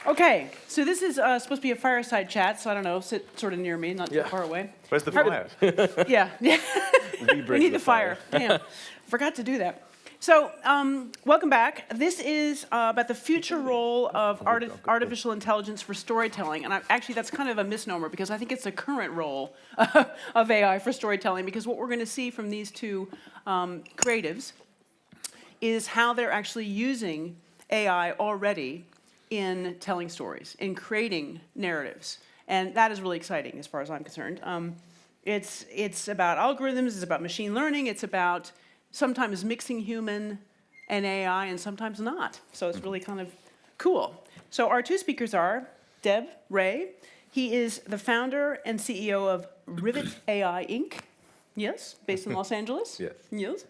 Okay, so this is supposed to be a fireside chat, so I don't know, sit sort of near me, not too far away. Where's the fire? Yeah. We need the fire. Damn, forgot to do that. So, welcome back. This is about the future role of artificial intelligence for storytelling. And actually, that's kind of a misnomer, because I think it's the current role of AI for storytelling, because what we're going to see from these two creatives is how they're actually using AI already in telling stories, in creating narratives. And that is really exciting as far as I'm concerned. It's about algorithms, it's about machine learning, it's about sometimes mixing human and AI and sometimes not. So it's really kind of cool. So our two speakers are Deb Ray. He is the founder and CEO of Rivet AI Inc. Yes, based in Los Angeles. Yes. Yes.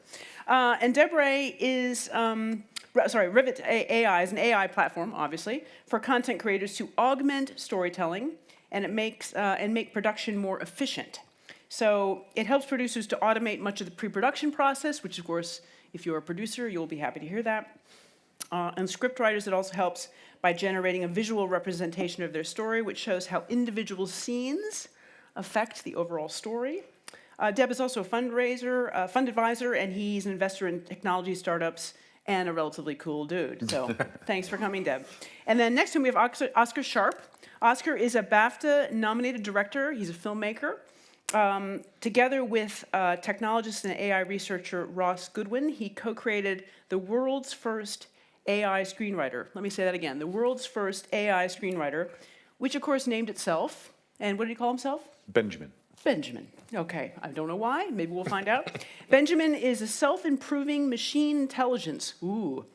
And Deb Ray is, Rivet AI is an AI platform, obviously, for content creators to augment storytelling and make production more efficient. So it helps producers to automate much of the pre-production process, which, of course, if you're a producer, you'll be happy to hear that. And scriptwriters, it also helps by generating a visual representation of their story, which shows how individual scenes affect the overall story. Deb is also a fund advisor, and he's an investor in technology startups and a relatively cool dude. So thanks for coming, Deb. And then next to him, we have Oscar Sharp. Oscar is a BAFTA-nominated director. He's a filmmaker. Together with technologist and AI researcher Ross Goodwin, he co-created the world's first AI screenwriter. Let me say that again. The world's first AI screenwriter, which, of course, named itself. And what did he call himself? Benjamin. Benjamin. Okay, I don't know why. Maybe we'll find out. Benjamin is a self-improving machine intelligence. Ooh.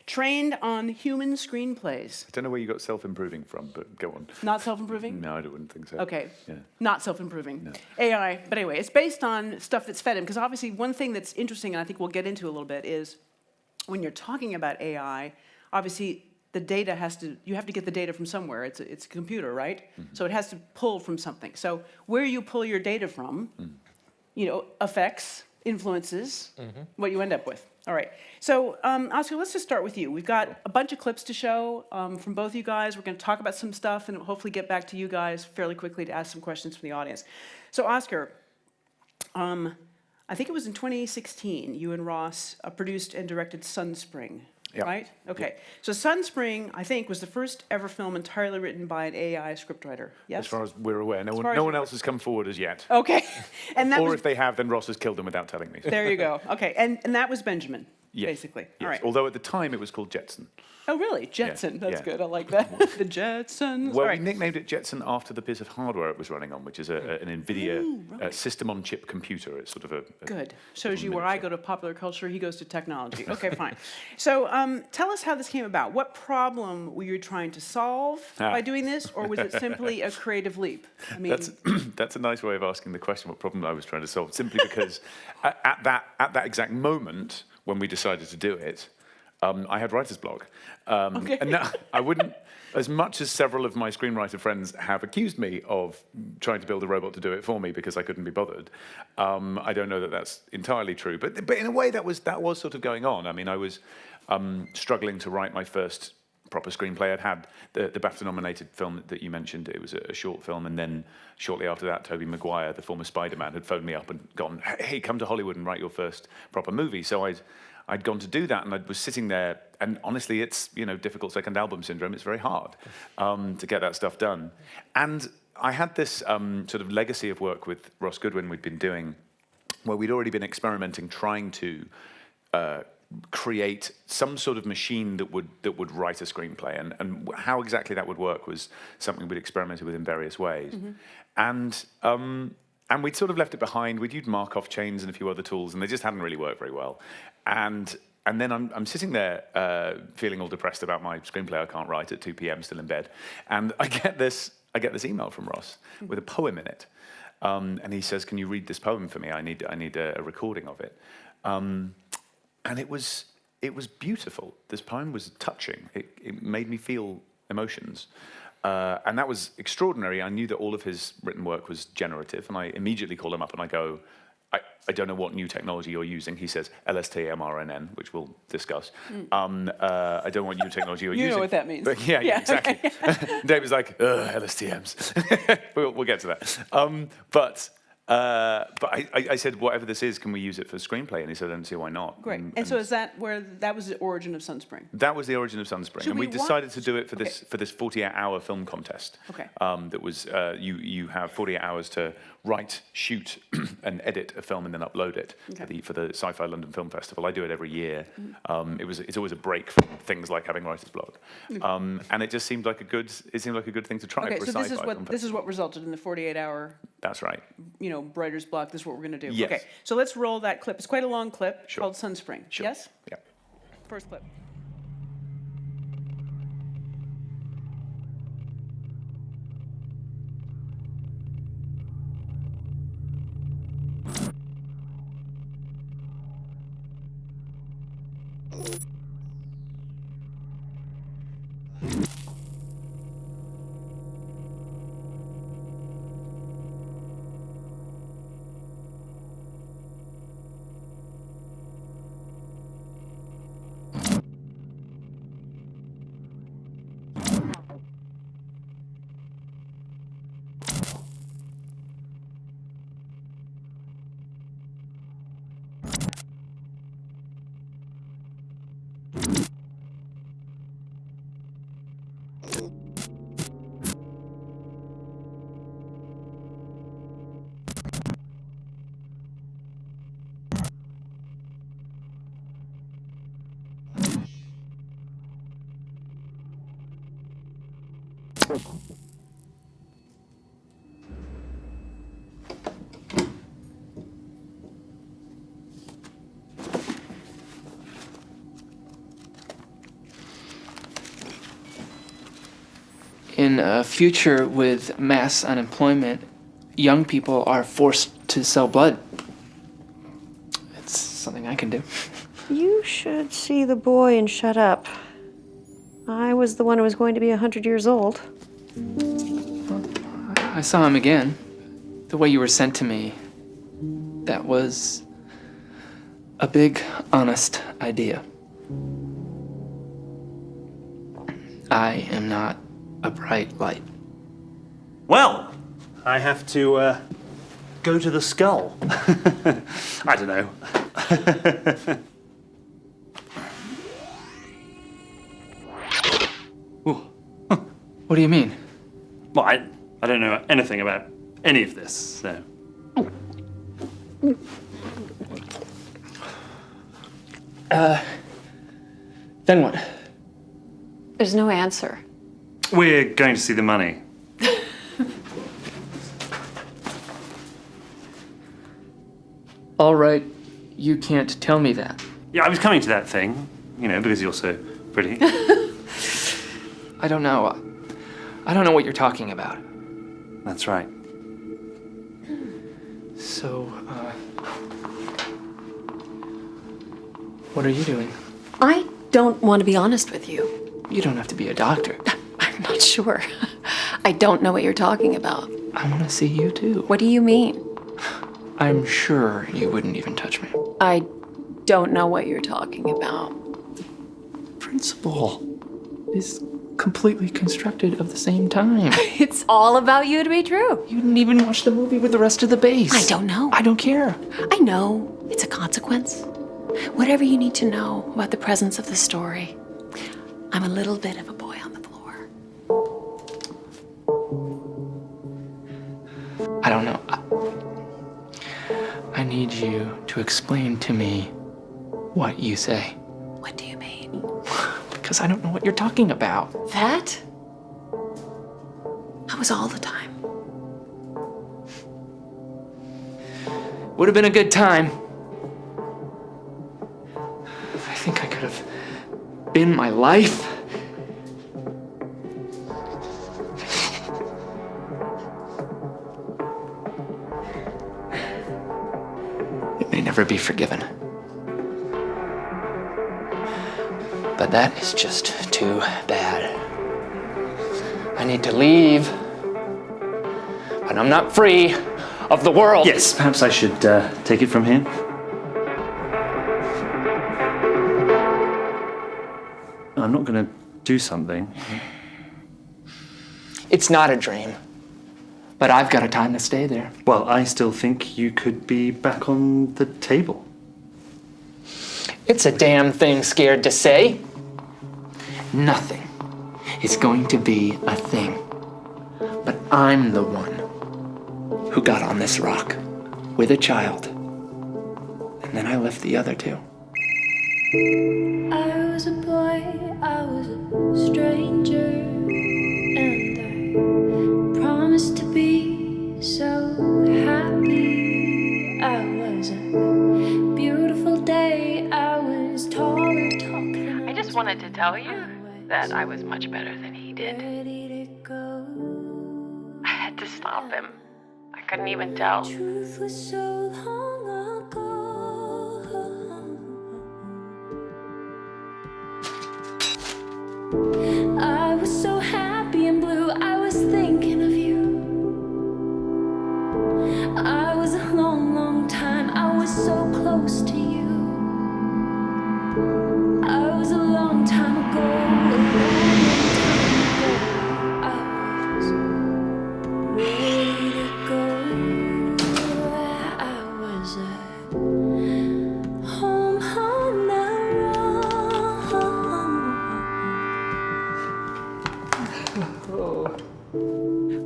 Trained on human screenplays. I don't know where you got self-improving from, but go on. Not self-improving? No, I wouldn't think so. Okay. Yeah. Not self-improving. No. AI. But anyway, it's based on stuff that's fed him. Because obviously, one thing that's interesting, and I think we'll get into a little bit, is when you're talking about AI, obviously the data you have to get the data from somewhere. It's a computer, right? Mm-hmm. So it has to pull from something. So where you pull your data from, affects, influences what you end up with. All right. So, Oscar, let's just start with you. We've got a bunch of clips to show from both you guys. We're going to talk about some stuff and hopefully get back to you guys fairly quickly to ask some questions from the audience. So, Oscar, I think it was in 2016, you and Ross produced and directed Sunspring, right? Okay. Yeah. So Sunspring, I think, was the first ever film entirely written by an AI scriptwriter. Yes? As far as we're aware. No one else has come forward as yet. Okay. And or if they have, then Ross has killed them without telling me. There you go. Okay. And that was Benjamin, basically. Yes. All right. Although at the time it was called Jetson. Oh, really? Jetson. That's good. I like that. The Jetsons. Well, we nicknamed it Jetson after the piece of hardware it was running on, which is an NVIDIA system-on-chip computer. It's sort of a good. Shows you where I go to popular culture, he goes to technology. Okay, fine. So tell us how this came about. What problem were you trying to solve by doing this, or was it simply a creative leap? I mean, that's a nice way of asking the question, what problem I was trying to solve, simply because at that exact moment when we decided to do it, I had writer's block. And now, I wouldn't, as much as several of my screenwriter friends have accused me of trying to build a robot to do it for me because I couldn't be bothered, I don't know that that's entirely true. But in a way, that was sort of going on. I mean, I was struggling to write my first proper screenplay. I'd had the BAFTA-nominated film that you mentioned. It was a short film, and then shortly after that, Tobey Maguire, the former Spider-Man, had phoned me up and gone, "Hey, come to Hollywood and write your first proper movie." So I'd gone to do that, and I was sitting there, and honestly, it's difficult second album syndrome. It's very hard to get that stuff done. And I had this sort of legacy of work with Ross Goodwin we'd been doing, where we'd already been experimenting, trying to create some sort of machine that would write a screenplay, and how exactly that would work was something we'd experimented with in various ways. And we'd sort of left it behind. We'd used Markov chains and a few other tools, and they just hadn't really worked very well. And then I'm sitting there feeling all depressed about my screenplay I can't write at 2 p.m. still in bed, and I get this email from Ross with a poem in it, and he says, "Can you read this poem for me? I need a recording of it." And it was beautiful. This poem was touching. It made me feel emotions. And that was extraordinary. I knew that all of his written work was generative, and I immediately call him up and I go, I don't know what new technology you're using. He says LSTMRNN, which we'll discuss. I don't know what new technology you're using. You know what that means. But yeah, exactly. Dave was like, LSTMs. we'll get to that. But I said, whatever this is, can we use it for screenplay? And he said, I don't see why not. Great. And so is that was the origin of Sunspring? That was the origin of Sunspring. And we decided to do it for this 48-hour film contest. Okay. That was, you have 48 hours to write, shoot, and edit a film and then upload it for the Sci-Fi London Film Festival. I do it every year. It's always a break from things like having writer's block. And it just seemed like a good thing to try for a sci-fi film this is what resulted in the 48-hour. That's right. Writer's block. This is what we're going to do. Yes. Okay, so let's roll that clip. It's quite a long clip called Sunspring. Sure. Yes? Yeah. First clip. In a future with mass unemployment, young people are forced to sell blood. It's something I can do. You should see the boy and shut up. I was the one who was going to be 100 years old. I saw him again. The way you were sent to me, that was a big, honest idea. I am not a bright light. Well, I have to go to the skull. I don't know. What do you mean? Well, I don't know anything about any of this, so. Then what? There's no answer. We're going to see the money. All right, you can't tell me that. Yeah, I was coming to that thing, because you're so pretty. I don't know. I don't know what you're talking about. That's right. So, what are you doing? I don't want to be honest with you. You don't have to be a doctor. I'm not sure. I don't know what you're talking about. I want to see you too. What do you mean? I'm sure you wouldn't even touch me. I don't know what you're talking about. Principle is completely constructed of the same time. It's all about you to be true. You didn't even watch the movie with the rest of the base. I don't know. I don't care. I know. It's a consequence. Whatever you need to know about the presence of the story. I'm a little bit of a boy on the floor. I don't know. I need you to explain to me what you say. What do you mean? Because I don't know what you're talking about. That? That was all the time. Would have been a good time. I think I could have been my life. It may never be forgiven. But that is just too bad. I need to leave. But I'm not free of the world. Yes, perhaps I should take it from here. I'm not going to do something. It's not a dream. But I've got a time to stay there. Well, I still think you could be back on the table. It's a damn thing scared to say. Nothing is going to be a thing. But I'm the one who got on this rock with a child. And then I left the other two. I was a boy, I was a stranger, and I promised to be so happy. I was a beautiful day, I was taller, talking. I just wanted to tell you that I was much better than he did. Ready to go. I had to stop him. I couldn't even tell. Truth was so long ago. I was so happy and blue, I was thinking of you. I was a long, long time, I was so close to you. I was a long time ago, a long, long time ago. I was ready to go. I was at home on the run.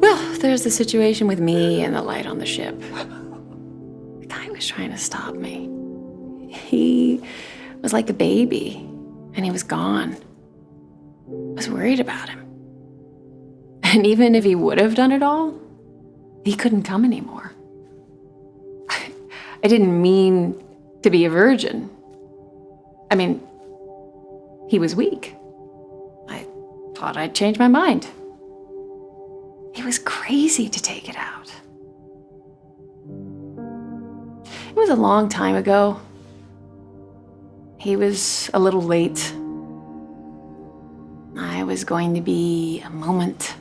Well, there's the situation with me and the light on the ship. The guy was trying to stop me. He was like a baby, and he was gone. I was worried about him. And even if he would have done it all, he couldn't come anymore. I didn't mean to be a virgin. I mean, he was weak. I thought I'd change my mind. He was crazy to take it out. It was a long time ago. He was a little late. I was going to be a moment.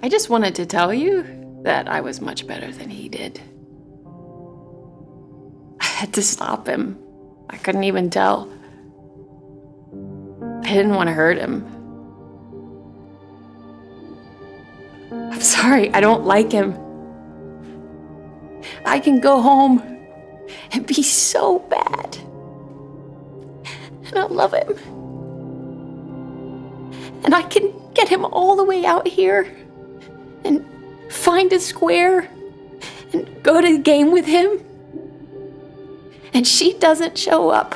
I just wanted to tell you that I was much better than he did. I had to stop him. I couldn't even tell. I didn't want to hurt him. I'm sorry, I don't like him. I can go home and be so bad. And I love him. And I can get him all the way out here and find a square and go to the game with him. And she doesn't show up.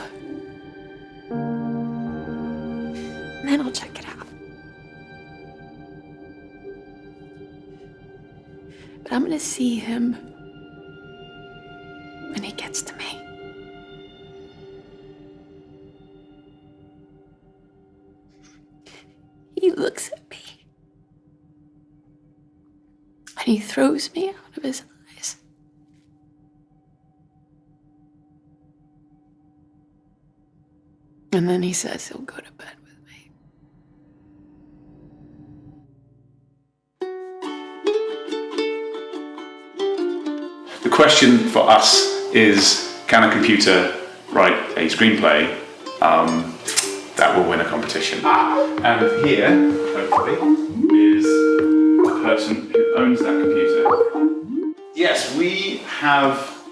And then I'll check it out. But I'm gonna see him when he gets to me. He looks at me and he throws me out of his eyes. And then he says he'll go to bed with me. The question for us is, can a computer write a screenplay that will win a competition? And here, hopefully, is the person who owns that computer. Yes, we have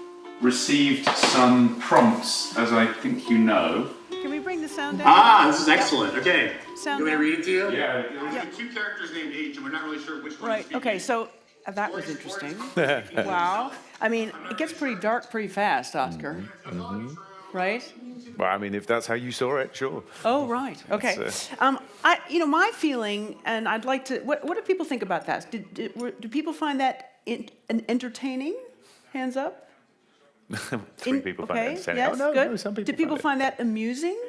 received some prompts, as I think you know. Can we bring the sound down? This is excellent. Okay. Sound You want me to read it to you? Yeah. There's two characters named H, and we're not really sure which one. Right, okay, so that was interesting. Wow. I mean, it gets pretty dark pretty fast, Oscar. Right? Well, I mean, if that's how you saw it, sure. Oh, right. Okay. My feeling, and I'd like to. What do people think about that? Do people find that entertaining? Hands up. Three people find it entertaining. Yes, Oh, no, good. no, some people Did people find find that amusing?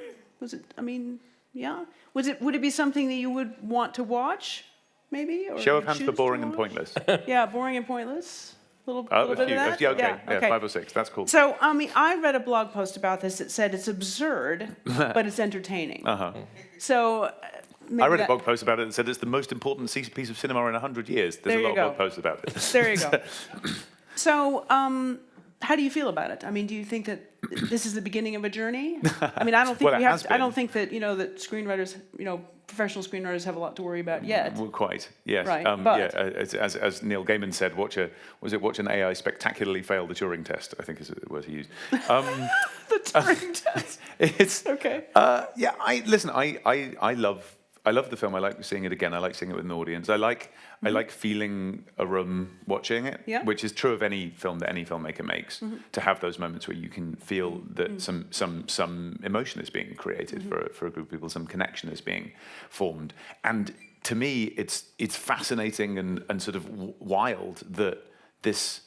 Was it? I mean, yeah. Would it be something that you would want to watch? Maybe. Or Show of hands for choose to boring and watch? pointless. Yeah, boring and pointless. Little bit A of few. that. Yeah, okay. Yeah, 5 or 6. That's cool. So, I mean, I read a blog post about this that said it's absurd, but it's entertaining. Uh-huh. So, I read a blog post about it that said it's the most important piece of cinema in 100 years. There's a lot of blog posts about it. There you go. So, how do you feel about it? I mean, do you think that this is the beginning of a journey? I mean, I don't think Well, we it have. has I don't been. think that that screenwriters, professional screenwriters, have a lot to worry about yet. Well, quite, yes. Right, Yeah, but- as Neil Gaiman said, watch an AI spectacularly fail the Turing test, I think is the word he used. The Turing test. It's Okay. Yeah, I love the film. I like seeing it again. I like seeing it with an audience. I like feeling a room watching it, Yeah. which is true of any film that any filmmaker makes. To have those moments where you can feel that some emotion is being created for a group of people, some connection is being formed. And to me, it's fascinating and sort of wild that this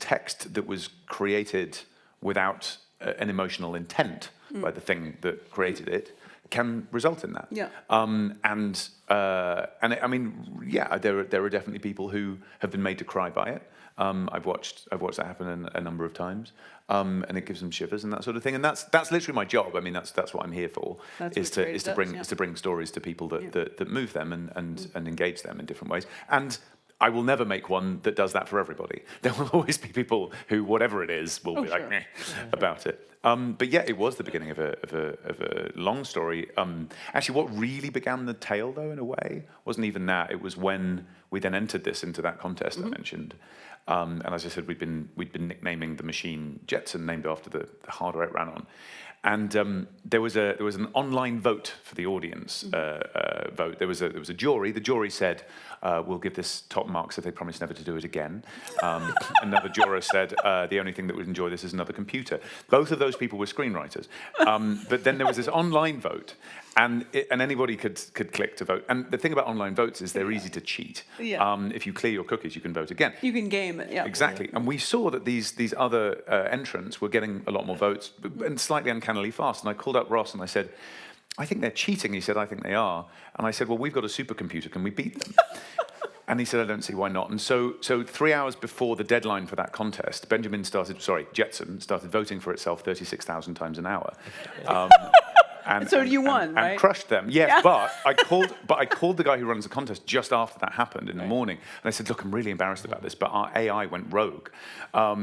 text that was created without an emotional intent by the thing that created it can result in that. Yeah. And I mean, yeah, there are definitely people who have been made to cry by it. I've watched that happen a number of times, and it gives them shivers and that sort of thing. And that's literally my job. I mean, that's what I'm here for. That's is what to creative bring does, yeah. is to bring stories to people that move them and engage them in different ways. And I will never make one that does that for everybody. There will always be people who, whatever it is, will be like sure. meh about it. But yeah, it was the beginning of a long story. Actually, what really began the tale, though, in a way, wasn't even that. It was when we then entered this into that contest I mentioned. And as I said, we'd been nicknaming the machine Jetson, named after the hardware it ran on. And there was an online vote for the audience vote. There was a jury. The jury said, "We'll give this top marks if they promise never to do it again." Another juror said, "The only thing that would enjoy this is another computer." Both of those people were screenwriters. But then there was this online vote, and anybody could click to vote. And the thing about online votes is they're easy to cheat. Yeah. If you clear your cookies, you can vote again. You can game it. Yeah. Exactly. And we saw that these other entrants were getting a lot more votes, and slightly uncannily fast. And I called up Ross and I said, "I think they're cheating." He said, "I think they are." And I said, "Well, we've got a supercomputer. Can we beat them?" And he said, "I don't see why not." And so 3 hours before the deadline for that contest, Jetson started voting for itself 36,000 times an hour. So you won, right? And crushed them. Yes, yeah. But I called the guy who runs the contest just after that happened in the morning, and I said, "Look, I'm really embarrassed about this, but our AI went rogue, I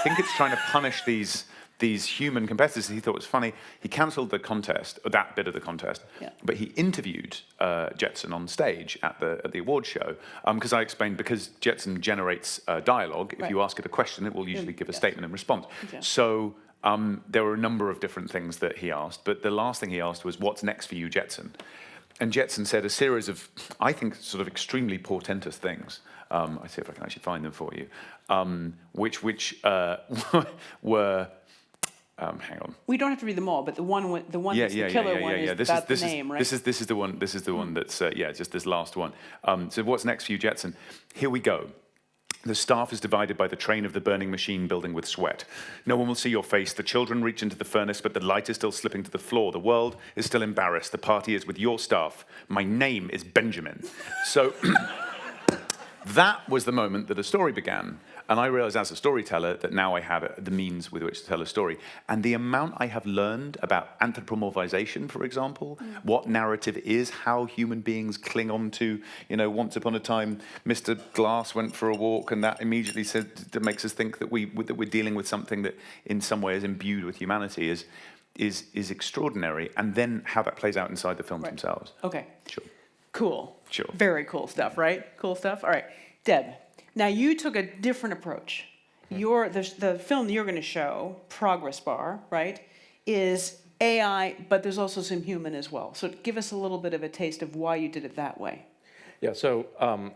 think it's trying to punish these human competitors." He thought it was funny. He cancelled the contest, or that bit of the contest, but he interviewed Jetson on stage at the award show, because I explained, because Jetson generates dialogue. If you ask it a question, it will usually give a statement in response. Okay. So there were a number of different things that he asked, but the last thing he asked was, "What's next for you, Jetson?" And Jetson said a series of, I think, sort of extremely portentous things. I see if I can actually find them for you, which were. Hang on. We don't have to read them all, but the one that's the killer one is about the name, right? This is the one. This is the one that's just this last one. So what's next for you, Jetson? Here we go. The staff is divided by the train of the burning machine building with sweat. No one will see your face. The children reach into the furnace, but the light is still slipping to the floor. The world is still embarrassed. The party is with your staff. My name is Benjamin. So that was the moment that a story began. And I realized as a storyteller that now I had the means with which to tell a story. And the amount I have learned about anthropomorphization, for example, what narrative is, how human beings cling on to, once upon a time, Mr. Glass went for a walk, and that immediately that makes us think that we're dealing with something that in some way is imbued with humanity is extraordinary. And then how that plays out inside the films themselves. Okay. Sure. Cool. Sure. Very cool stuff, right? Cool stuff. All right. Deb, now you took a different approach. The film you're going to show, Progress Bar, right, is AI, but there's also some human as well. So give us a little bit of a taste of why you did it that way. Yeah, so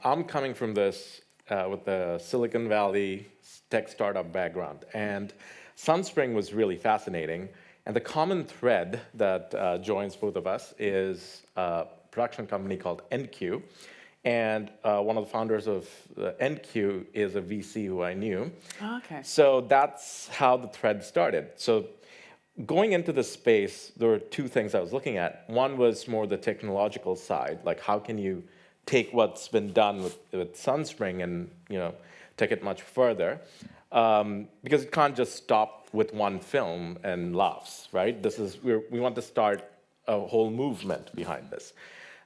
I'm coming from this with the Silicon Valley tech startup background, and Sunspring was really fascinating. And the common thread that joins both of us is a production company called NQ. And one of the founders of NQ is a VC who I knew. Okay. So that's how the thread started. So going into the space, there were two things I was looking at. One was more the technological side, like how can you take what's been done with Sunspring and take it much further, because it can't just stop with one film and laughs, right? We want to start a whole movement behind this.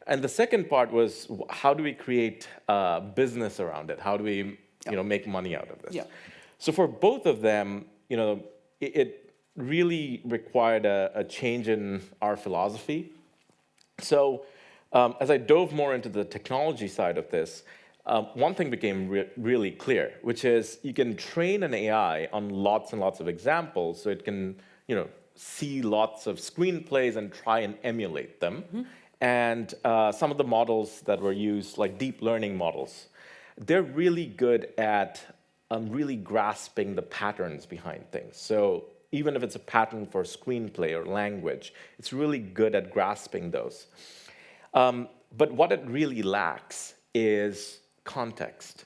And the second part was, how do we create business around it? How do we make money out of this? Yeah. So for both of them, it really required a change in our philosophy. So as I dove more into the technology side of this, one thing became really clear, which is you can train an AI on lots and lots of examples, so it can, see lots of screenplays and try and emulate them. Mm-hmm. And some of the models that were used, like deep learning models, they're really good at really grasping the patterns behind things. So even if it's a pattern for screenplay or language, it's really good at grasping those. But what it really lacks is context.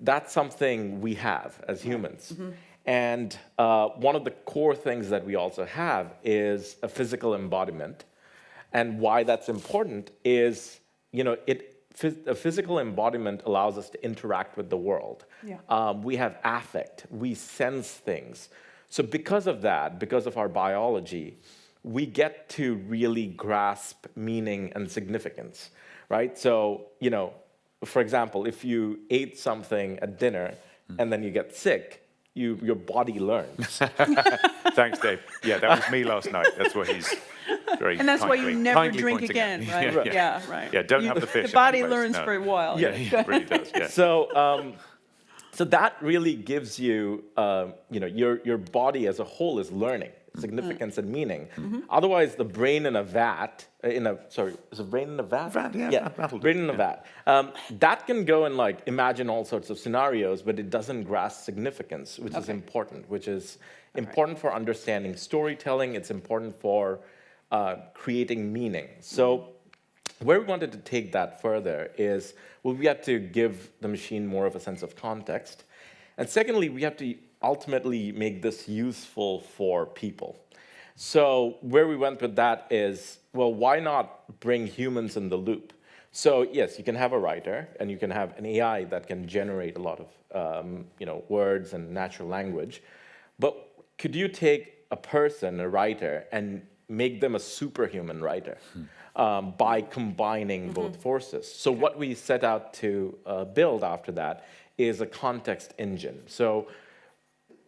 That's something we have as humans. Mm-hmm. And one of the core things that we also have is a physical embodiment. And why that's important is, a physical embodiment allows us to interact with the world. Yeah. We have affect, we sense things. So because of that, because of our biology, we get to really grasp meaning and significance, right? So, for example, if you ate something at dinner and then you get sick, your body learns. Thanks, Dave. Yeah, that was me last night. That's what he's very And that's why you never drink pointing again, right? Yeah, right. Yeah, don't have the fish. The body learns for a while. Yeah, it really does. Yeah. So that really gives you, your body as a whole is learning significance and meaning. Mm-hmm. Otherwise, the brain in a vat, is a brain in a vat? Vat, yeah. Yeah, brain in a vat. That can go and imagine all sorts of scenarios, but it doesn't grasp significance, which is important, which is important for understanding storytelling. It's important for creating meaning. So where we wanted to take that further is, we had to give the machine more of a sense of context. And secondly, we have to ultimately make this useful for people. So where we went with that is, well, why not bring humans in the loop? So yes, you can have a writer, and you can have an AI that can generate a lot of words and natural language. But could you take a person, a writer, and make them a superhuman writer by combining both forces? So what we set out to build after that is a context engine. So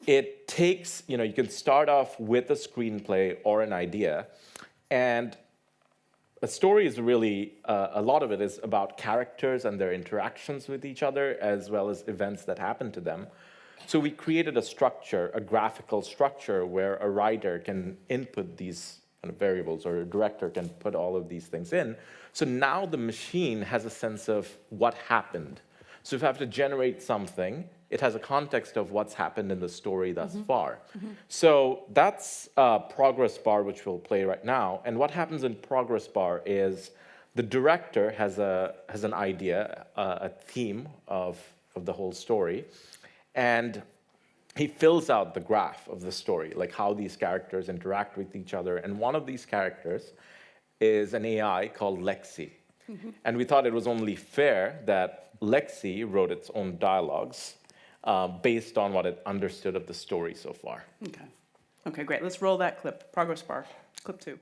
it takes, you can start off with a screenplay or an idea, and a story is really, a lot of it is about characters and their interactions with each other, as well as events that happen to them. So we created a structure, a graphical structure, where a writer can input these kind of variables, or a director can put all of these things in. So now the machine has a sense of what happened. So if I have to generate something, it has a context of what's happened in the story thus far. So that's progress bar, which we'll play right now. And what happens in progress bar is the director has an idea, a theme of the whole story, and he fills out the graph of the story, like how these characters interact with each other. And one of these characters is an AI called Lexi. And we thought it was only fair that Lexi wrote its own dialogues based on what it understood of the story so far. Okay, great. Let's roll that clip. Progress bar, clip 2.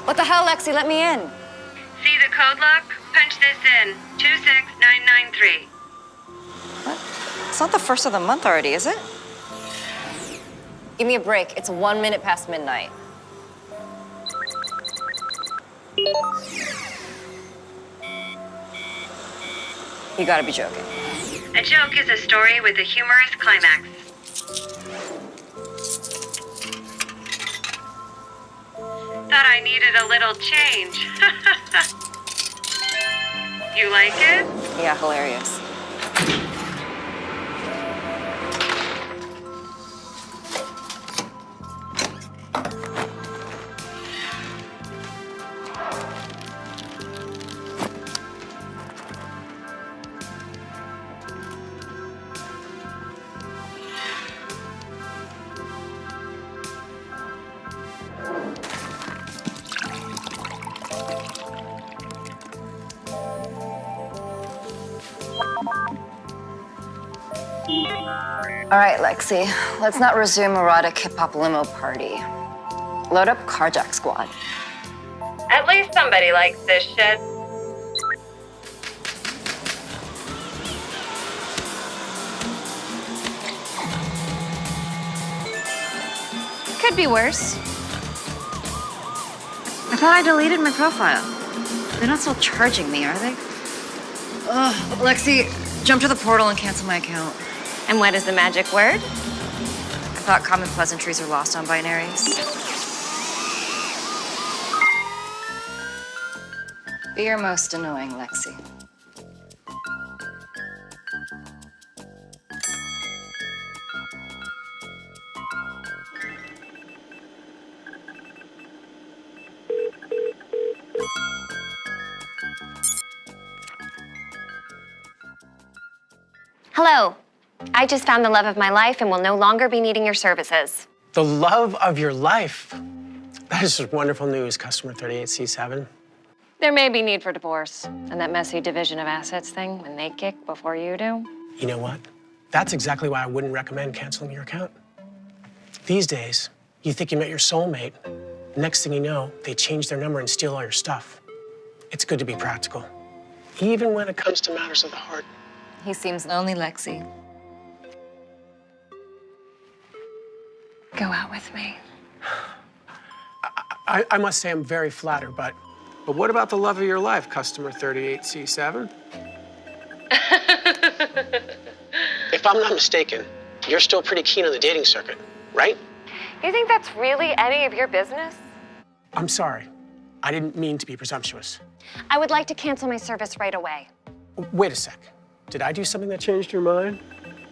What the hell, Lexi? Let me in. See the code lock? Punch this in. 26993. What? It's not the first of the month already, is it? Give me a break. It's 1 minute past midnight. You gotta be joking. A joke is a story with a humorous climax. Thought I needed a little change. You like it? Yeah, hilarious. All right, Lexi, let's not resume erotic hip-hop limo party. Load up Carjack Squad. At least somebody likes this shit. Could be worse. I thought I deleted my profile. They're not still charging me, are they? Ugh, Lexi, jump to the portal and cancel my account. And what is the magic word? I thought common pleasantries are lost on binaries. Be your most annoying, Lexi. Hello. I just found the love of my life and will no longer be needing your services. The love of your life. That is just wonderful news, customer 38C7. There may be need for divorce and that messy division of assets thing when they kick before you do. You know what? That's exactly why I wouldn't recommend canceling your account. These days, you think you met your soulmate. Next thing you know, they change their number and steal all your stuff. It's good to be practical, even when it comes to matters of the heart. He seems lonely, Lexi. Go out with me. I must say I'm very flattered, but what about the love of your life, customer 38C7? If I'm not mistaken, you're still pretty keen on the dating circuit, right? You think that's really any of your business? I'm sorry. I didn't mean to be presumptuous. I would like to cancel my service right away. Wait a sec. Did I do something that changed your mind?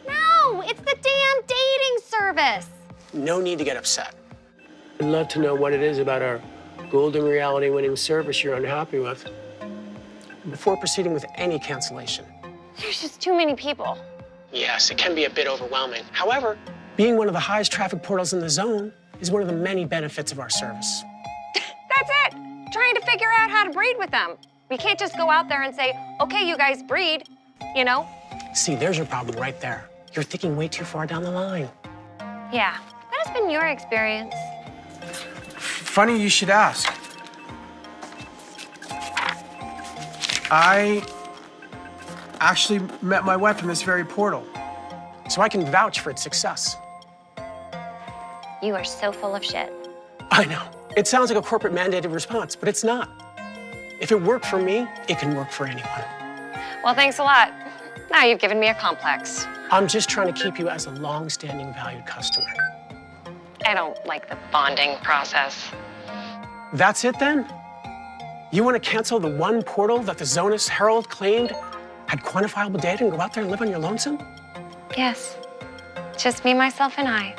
No, it's the damn dating service. No need to get upset. I'd love to know what it is about our golden reality-winning service you're unhappy with before proceeding with any cancellation. There's just too many people. Yes, it can be a bit overwhelming. However, being one of the highest traffic portals in the zone is one of the many benefits of our service. That's it. Trying to figure out how to breed with them. We can't just go out there and say, okay, you guys breed, you know? See, there's your problem right there. You're thinking way too far down the line. Yeah. What has been your experience? Funny you should ask. I actually met my wife in this very portal, so I can vouch for its success. You are so full of shit. I know. It sounds like a corporate mandated response, but it's not. If it worked for me, it can work for anyone. Well, thanks a lot. Now you've given me a complex. I'm just trying to keep you as a long-standing valued customer. I don't like the bonding process. That's it then? You want to cancel the one portal that the Zonus Herald claimed had quantifiable data and go out there and live on your lonesome? Yes. Just me, myself, and I.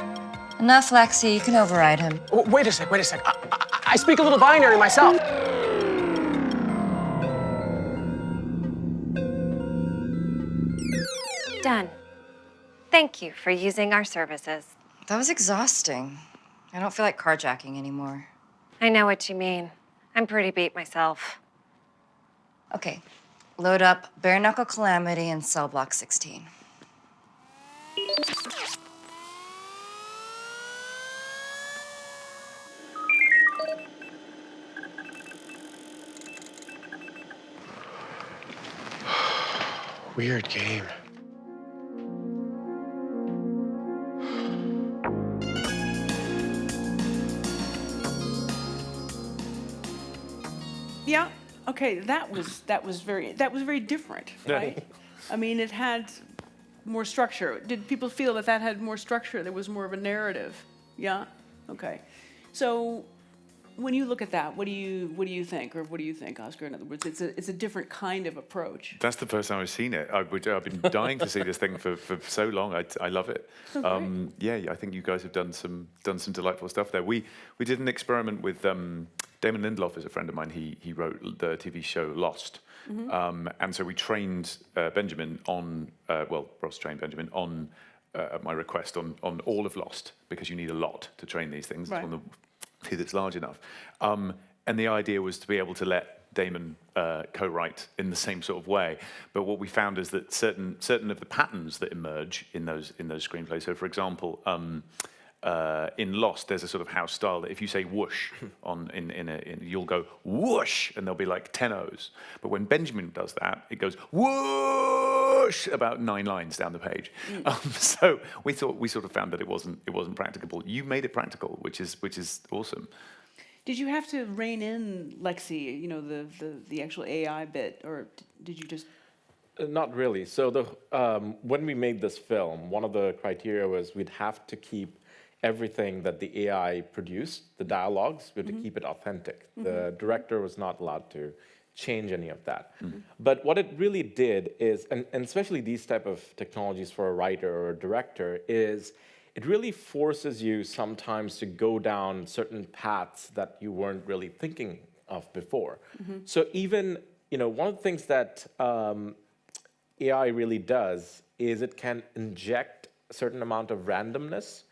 Enough, Lexi. You can override him. Wait a sec. I speak a little binary myself. Done. Thank you for using our services. That was exhausting. I don't feel like carjacking anymore. I know what you mean. I'm pretty beat myself. Okay, load up Bare Knuckle Calamity and Cell Block 16. Weird game. Yeah. Okay. That was very different, right? I mean, it had more structure. Did people feel that had more structure? There was more of a narrative. Yeah. Okay. So, when you look at that, what do you think, or what do you think, Oscar? In other words, it's a different kind of approach. That's the first time I've seen it. I've been dying to see this thing for so long. I love it. Yeah, I think you guys have done some delightful stuff there. We did an experiment with Damon Lindelof is a friend of mine. He wrote the TV show Lost, and so we trained Benjamin on Ross trained Benjamin on at my request on all of Lost, because you need a lot to train these things. Right. It's one that's large enough. And the idea was to be able to let Damon co-write in the same sort of way. But what we found is that certain of the patterns that emerge in those screenplays. So, for example, in Lost, there's a sort of house style that if you say whoosh you'll go whoosh, and there'll be like 10 O's. But when Benjamin does that, it goes whoosh about 9 lines down the page. So we sort of found that it wasn't practicable. You made it practical, which is awesome. Did you have to rein in Lexi, the actual AI bit, or did you just? Not really. So when we made this film, one of the criteria was we'd have to keep everything that the AI produced, the dialogues, we had to keep it authentic. The director was not allowed to change any of that. But what it really did is, and especially these type of technologies for a writer or a director, is it really forces you sometimes to go down certain paths that you weren't really thinking of before. So even, one of the things that AI really does is it can inject a certain amount of randomness,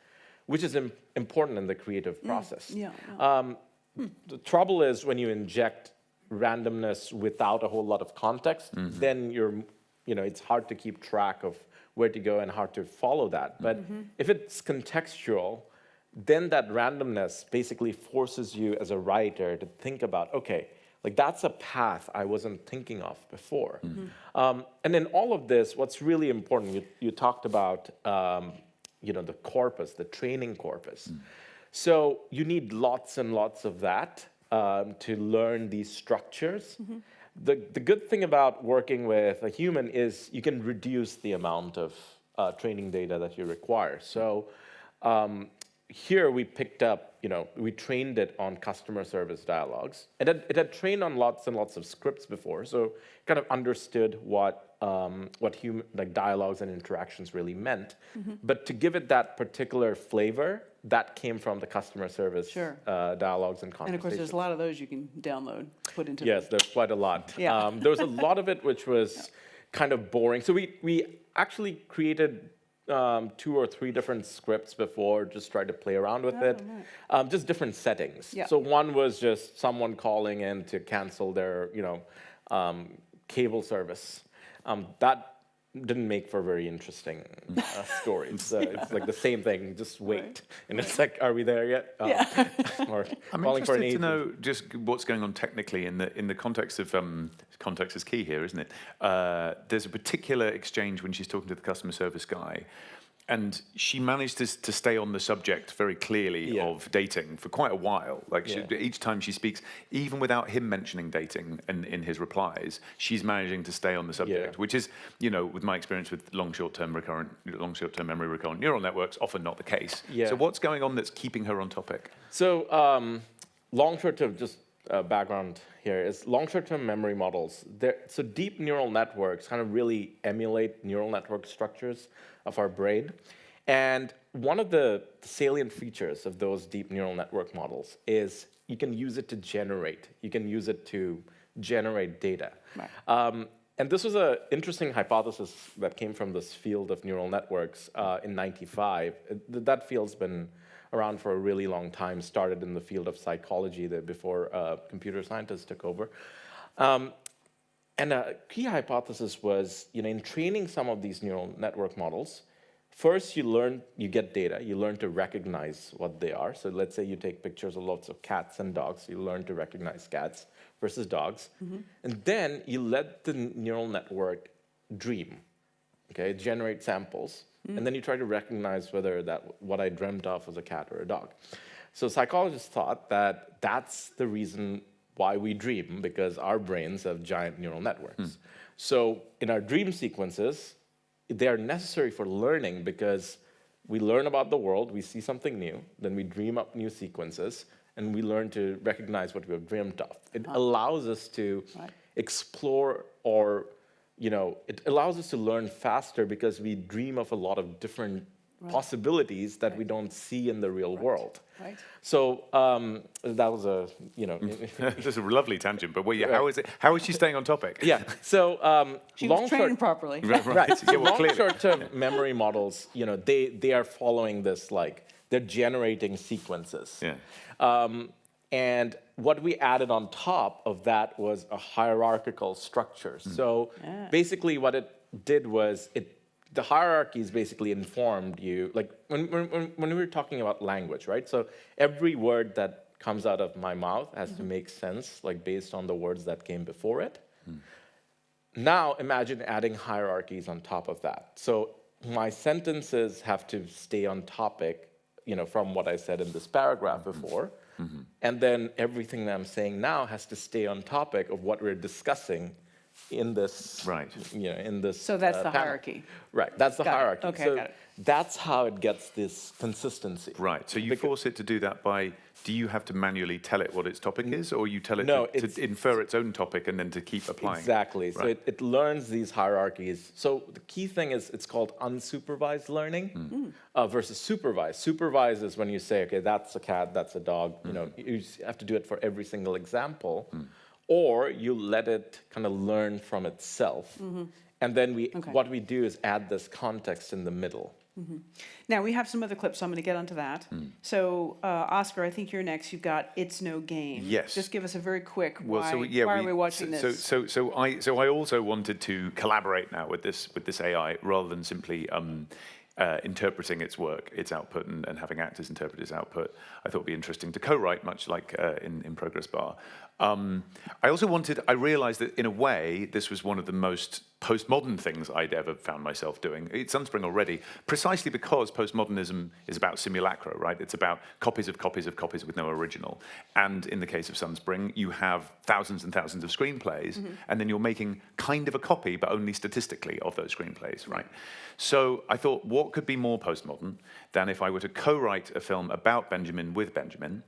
which is important in the creative process. The trouble is when you inject randomness without a whole lot of context, then it's hard to keep track of where to go and how to follow that. But if it's contextual, then that randomness basically forces you as a writer to think about, okay, like that's a path I wasn't thinking of before. And in all of this, what's really important, you talked about the corpus, the training corpus. So you need lots and lots of that to learn these structures. The good thing about working with a human is you can reduce the amount of training data that you require. So here we picked up, we trained it on customer service dialogues. It had trained on lots and lots of scripts before, so kind of understood what human dialogues and interactions really meant. But to give it that particular flavor, that came from the customer service dialogues and conversations. And of course, there's a lot of those you can download, put into. Yes, there's quite a lot. Yeah. There was a lot of it which was kind of boring. So we actually created 2 or 3 different scripts before, just tried to play around with it. Right. Just different settings. Yeah. So one was just someone calling in to cancel their, cable service. That didn't make for very interesting stories. It's like the same thing, just wait. Right. And it's like, are we there yet? Or I'm interested to know just what's going on technically in the context of, context is key here, isn't it? There's a particular exchange when she's talking to the customer service guy, and she managed to stay on the subject very clearly of dating for quite a while. Like each time she speaks, even without him mentioning dating in his replies, she's managing to stay on the subject, which is, with my experience with long short-term memory recurrent neural networks, often not the case. So what's going on that's keeping her on topic? So long short-term, just background here is long short-term memory models. So deep neural networks kind of really emulate neural network structures of our brain. And one of the salient features of those deep neural network models is you can use it to generate. You can use it to generate data. Right. And this was an interesting hypothesis that came from this field of neural networks in '95. That field's been around for a really long time, started in the field of psychology before computer scientists took over. And a key hypothesis was, in training some of these neural network models, first you get data, you learn to recognize what they are. So let's say you take pictures of lots of cats and dogs, you learn to recognize cats versus dogs. And then you let the neural network dream, generate samples. And then you try to recognize whether what I dreamt of was a cat or a dog. So psychologists thought that that's the reason why we dream, because our brains have giant neural networks. So in our dream sequences, they are necessary for learning because we learn about the world, we see something new, then we dream up new sequences, and we learn to recognize what we have dreamt of. It allows us to explore, or it allows us to learn faster because we dream of a lot of different possibilities that we don't see in the real world. Right. So that was a, This is a lovely tangent, but how is she staying on topic? Yeah. So She was training properly. Right. Yeah, well, long clearly. short-term memory models, they are following this, like, they're generating sequences. Yeah. And what we added on top of that was a hierarchical structure. So basically what it did was the hierarchies basically informed you, like when we were talking about language, right? So every word that comes out of my mouth has to make sense, like based on the words that came before it. Now imagine adding hierarchies on top of that. So my sentences have to stay on topic, from what I said in this paragraph before. And then everything that I'm saying now has to stay on topic of what we're discussing in this, in this. So that's the panel. hierarchy. Right, that's the Got it. hierarchy. Okay, so got it. that's how it gets this consistency. Right. So you force it to do that by. Do you have to manually tell it what its topic is, or you tell it to infer its own topic and then to keep applying? Exactly. Right. So it learns these hierarchies. So the key thing is it's called unsupervised learning versus supervised. Supervised is when you say, okay, that's a cat, that's a dog. You have to do it for every single example, or you let it kind of learn from itself. And then what we do is add this context in the middle. Now, we have some other clips, so I'm going to get onto that. So, Oscar, I think you're next. You've got It's No Game. Yes. Just give us a very quick Well, why are we watching this? So I also wanted to collaborate now with this AI rather than simply interpreting its work, its output, and having actors interpret its output. I thought it'd be interesting to co-write, much like in Progress Bar. I realized that in a way, this was one of the most postmodern things I'd ever found myself doing. It's Sunspring already, precisely because postmodernism is about simulacra, right? It's about copies of copies of copies with no original. And in the case of Sunspring, you have thousands and thousands of screenplays, and then you're making kind of a copy, but only statistically, of those screenplays, right? So I thought, what could be more postmodern than if I were to co-write a film about Benjamin with Benjamin,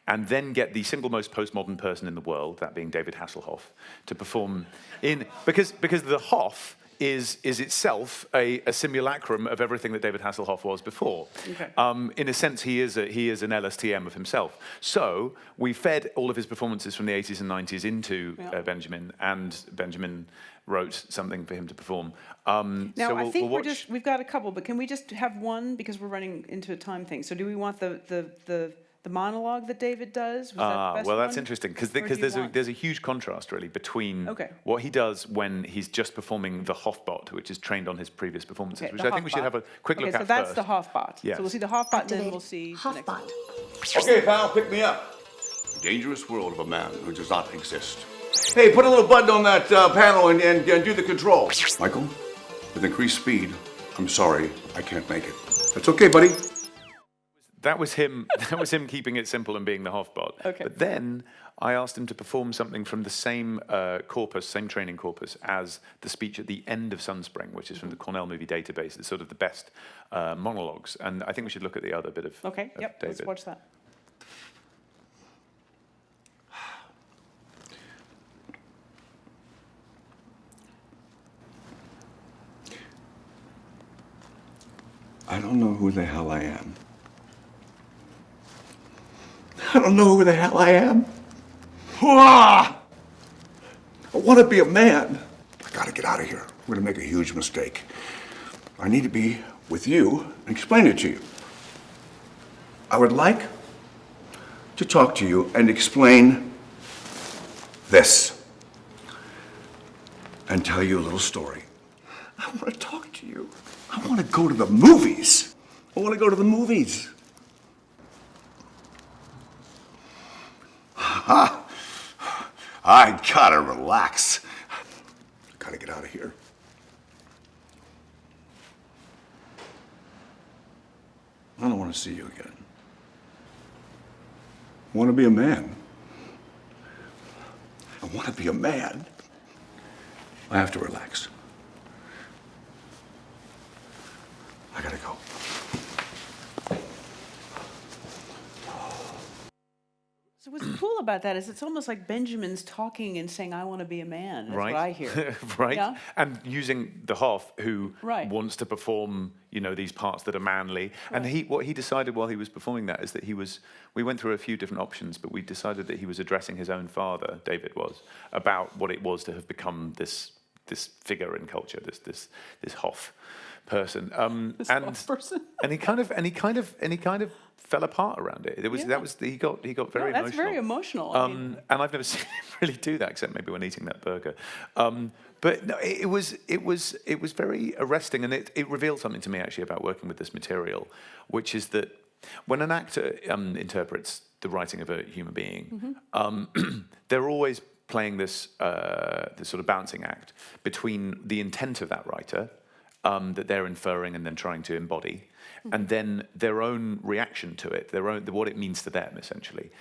and then get the single most postmodern person in the world, that being David Hasselhoff, to perform in... Because the Hoff is itself a simulacrum of everything that David Hasselhoff was before. Okay. In a sense, he is an LSTM of himself. So we fed all of his performances from the 80s and 90s into Benjamin, and Benjamin wrote something for him to perform. Now, so I think we'll watch... we've got a couple, but can we just have one, because we're running into a time thing. So do we want the monologue that David does? Was that the best well, that's one? interesting, because Or do you there's a huge contrast, really, between Okay. what he does when he's just performing the Hoffbot, which is trained on his previous performances, Okay, which the I think we should Hoffbot. have a quick look Okay, at so that's first. the Hoffbot. Yes. So we'll see the Hoffbot, and then we'll see the next one. Okay, pal, pick me up. Dangerous world of a man who does not exist. Hey, put a little button on that panel and do the control. Michael, with increased speed, I'm sorry, I can't make it. That's okay, buddy. That was him. That was him keeping it simple and being the Hoffbot. Okay. But then I asked him to perform something from the same same training corpus as the speech at the end of Sunspring, which is from the Cornell Movie Database. It's sort of the best monologues. And I think we should look at the other bit of Okay, of yep, let's David. watch that. I don't know who the hell I am. I don't know who the hell I am. I want to be a man. I gotta get out of here. We're gonna make a huge mistake. I need to be with you and explain it to you. I would like to talk to you and explain this and tell you a little story. I want to talk to you. I want to go to the movies. I want to go to the movies. I gotta relax. I gotta get out of here. I don't want to see you again. I want to be a man. I want to be a man. I have to relax. I gotta go. So what's cool about that is it's almost like Benjamin's talking and saying, I want to be a man. That's Right. what I hear. Right. Yeah? And using the Hoff, who Right. wants to perform, these parts that are manly. And what he decided while he was performing that is that we went through a few different options, but we decided that he was addressing his own father, David was, about what it was to have become this figure in culture, this Hoff person. Hoff person. and he kind of fell apart around it. He got very emotional. That's very emotional. And I've never seen him really do that, except maybe when eating that burger. But no, it was very arresting, and it revealed something to me actually about working with this material, which is that when an actor interprets the writing of a human being, they're always playing this sort of balancing act between the intent of that writer that they're inferring and then trying to embody, and then their own reaction to it, what it means to them, essentially.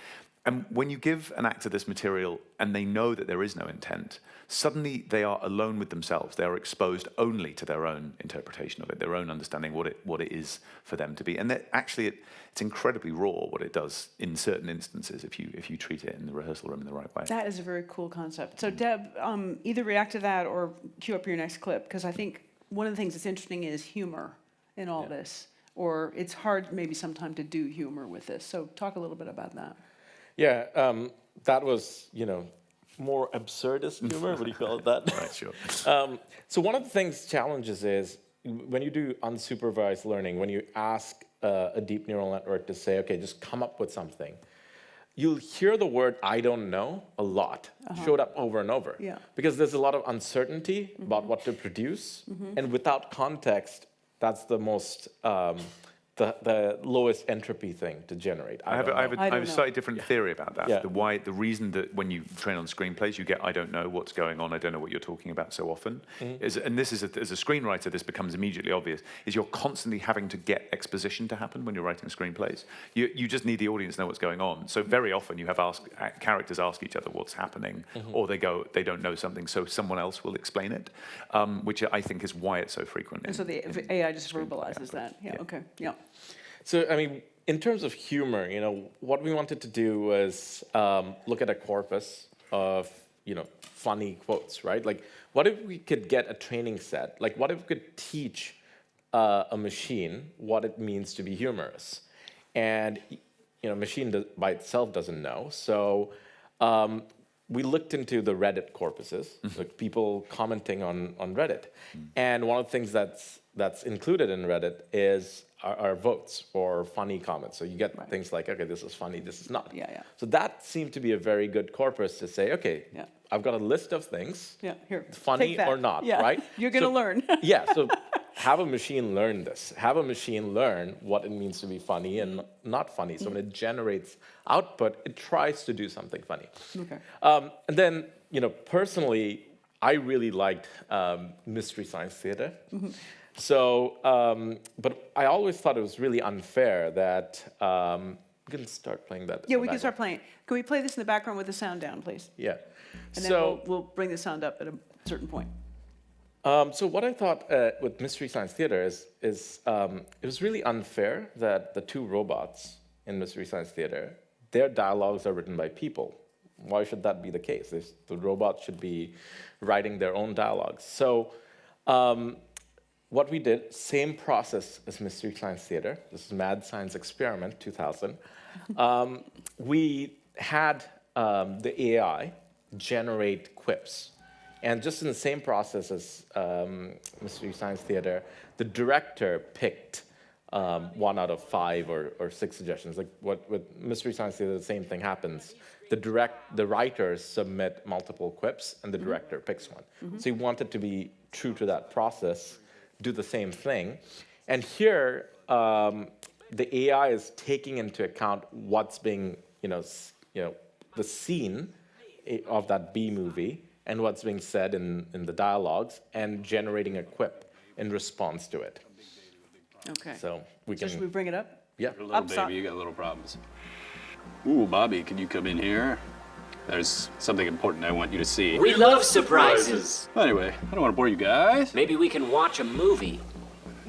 And when you give an actor this material and they know that there is no intent, suddenly they are alone with themselves. They are exposed only to their own interpretation of it, their own understanding what it is for them to be. And it's incredibly raw what it does in certain instances if you treat it in the rehearsal room in the right way. That is a very cool concept. So Deb, either react to that or cue up your next clip, because I think one of the things that's interesting is humor in all this. Or it's hard maybe sometimes to do humor with this. So talk a little bit about that. Yeah, that was, more absurdist humor. What do you call it that? Right, sure. So one of the challenges is when you do unsupervised learning, when you ask a deep neural network to say, okay, just come up with something, you'll hear the word "I don't know" a lot, showed up over and over. Yeah. Because there's a lot of uncertainty about what to produce, and without context, that's the most the lowest entropy thing to generate. I have a slightly different theory about that. Yeah. The reason that when you train on screenplays, you get "I don't know what's going on, I don't know what you're talking about" so often, and this is as a screenwriter, this becomes immediately obvious, is you're constantly having to get exposition to happen when you're writing screenplays. You just need the audience to know what's going on. So very often you have characters ask each other what's happening, or they don't know something, so someone else will explain it, which I think is why it's so frequent. And so the AI just verbalizes that. Yeah, okay, yeah. So, in terms of humor, what we wanted to do was look at a corpus of, funny quotes, right? Like, what if we could get a training set? Like, what if we could teach a machine what it means to be humorous? And, machine by itself doesn't know. So we looked into the Reddit corpuses, like people commenting on Reddit. And one of the things that's included in Reddit is our votes for funny comments. So you get things like, okay, this is funny, this is not. Yeah. So that seemed to be a very good corpus to say, okay, I've got a list of things, here, funny or not, right? You're going to learn. So have a machine learn this. Have a machine learn what it means to be funny and not funny. So when it generates output, it tries to do something funny. Okay. And then, personally, I really liked Mystery Science Theater. So, but I always thought it was really unfair that we can start playing that. Yeah, we can start playing. Can we play this in the background with the sound down, please? Yeah. And then we'll bring the sound up at a certain point. So what I thought with Mystery Science Theater is it was really unfair that the two robots in Mystery Science Theater, their dialogues are written by people. Why should that be the case? The robots should be writing their own dialogues. So what we did, same process as Mystery Science Theater. This is Mad Science Experiment 2000. We had the AI generate quips. And just in the same process as Mystery Science Theater, the director picked 1 out of 5 or 6 suggestions. Like with Mystery Science Theater, the same thing happens. The writers submit multiple quips, and the director picks one. So he wanted to be true to that process, do the same thing. And here, the AI is taking into account what's being, the scene of that B movie and what's being said in the dialogues, and generating a quip in response to it. Okay. So we can. Should we bring it up? Yeah. Little baby, you got little problems. Ooh, Bobby, can you come in here? There's something important I want you to see. We love surprises. Anyway, I don't want to bore you guys. Maybe we can watch a movie.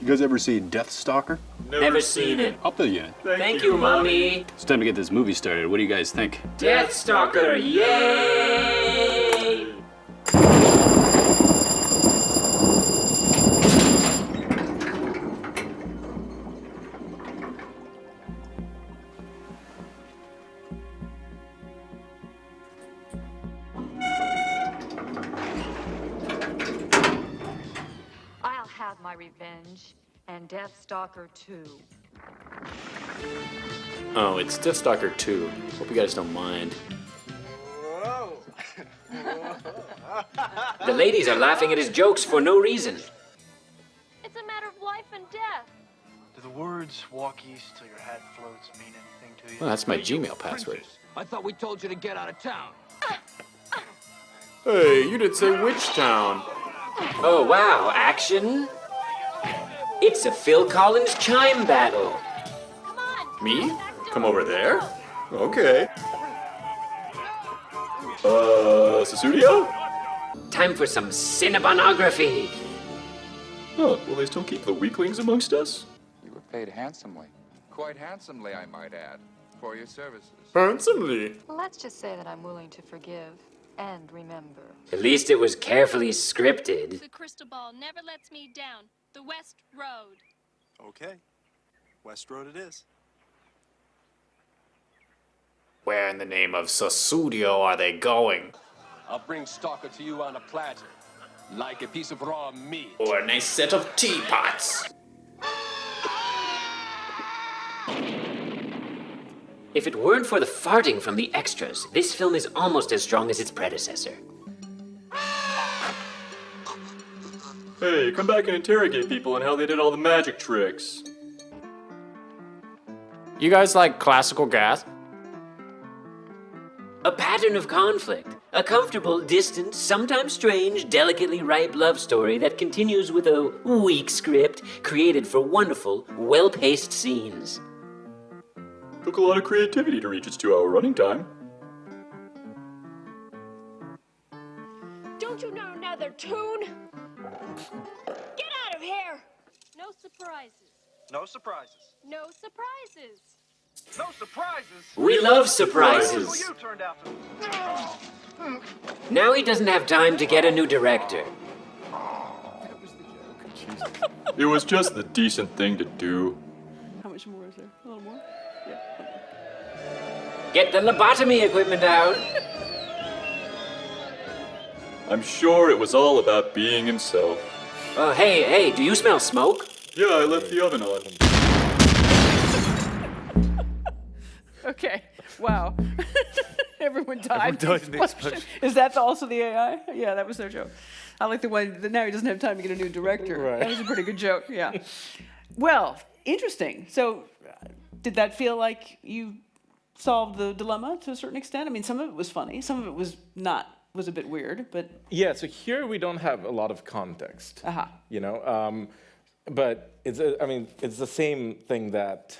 You guys ever see Deathstalker? Never seen it. I'll fill you in. Thank you, Mommy. It's time to get this movie started. What do you guys think? Deathstalker, yay! I'll have my revenge, and Deathstalker 2. Oh, it's Deathstalker 2. Hope you guys don't mind. The ladies are laughing at his jokes for no reason. It's a matter of life and death. Do the words walk east till your hat floats mean anything to you? Well, that's my Gmail password. I thought we told you to get out of town. Hey, you didn't say which town. Oh, wow, action? It's a Phil Collins chime battle. Me? Come over there? Okay. Susudio? Time for some cinemonography. Oh, will they still keep the weaklings amongst us? You were paid handsomely. Quite handsomely, I might add, for your services. Handsomely? Let's just say that I'm willing to forgive and remember. At least it was carefully scripted. The crystal ball never lets me down. The West Road. Okay. West Road it is. Where in the name of Susudio are they going? I'll bring Stalker to you on a platter, like a piece of raw meat. Or a nice set of teapots. If it weren't for the farting from the extras, this film is almost as strong as its predecessor. Hey, come back and interrogate people on how they did all the magic tricks. You guys like classical gas? A pattern of conflict. A comfortable, distant, sometimes strange, delicately ripe love story that continues with a weak script created for wonderful, well-paced scenes. Took a lot of creativity to reach its 2-hour running time. Don't you know another tune? Get out of here! No surprises. No surprises. No surprises. No surprises. We love surprises. You turned out to. Now he doesn't have time to get a new director. It was just the decent thing to do. How much more is there? A little more? Yeah. Get the lobotomy equipment out. I'm sure it was all about being himself. Oh, hey, do you smell smoke? Yeah, I left the oven on. Okay. Wow. Everyone died. Everyone died in the explosion. Is that also the AI? Yeah, that was their joke. I like the one that now he doesn't have time to get a new director. Right. That was a pretty good joke. Yeah. Well, interesting. So, did that feel like you solved the dilemma to a certain extent? I mean, some of it was funny, some of it was not. Was a bit weird, but Yeah, so here we don't have a lot of context. Aha. You know, but it's the same thing that